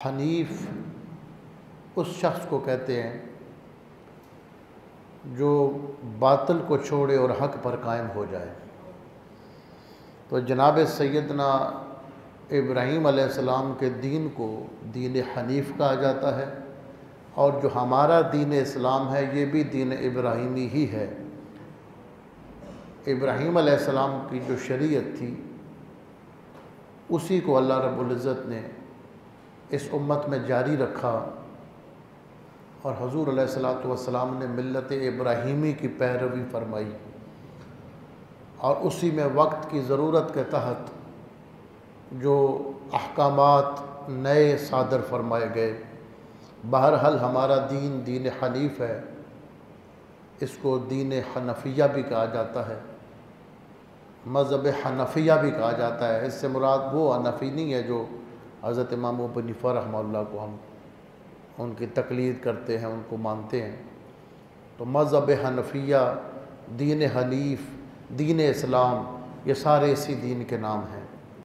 حنیف اس شخص کو کہتے ہیں جو باطل کو چھوڑے اور حق پر قائم ہو جائے۔ تو جناب سیدنا ابراہیم علیہ السلام کے دین کو دین حنیف کہا جاتا ہے، اور جو ہمارا دین اسلام ہے یہ بھی دین ابراہیمی ہی ہے۔ ابراہیم علیہ السلام کی جو شریعت تھی اسی کو اللہ رب العزت نے اس امت میں جاری رکھا، اور حضور علیہ السلام نے ملت ابراہیمی کی پیروی فرمائی، اور اسی میں وقت کی ضرورت کے تحت جو احکامات نئے صادر فرمائے گئے۔ بہرحال ہمارا دین دین حنیف ہے، اس کو دین حنفیہ بھی کہا جاتا ہے، مذہب حنفیہ بھی کہا جاتا ہے۔ اس سے مراد وہ حنفی نہیں ہے جو حضرت امام ابو حنیفہ رحمہ اللہ کو ہم ان کی تقلید کرتے ہیں، ان کو مانتے ہیں۔ تو مذہب حنفیہ، دین حنیف، دین اسلام، یہ سارے اسی دین کے نام ہیں۔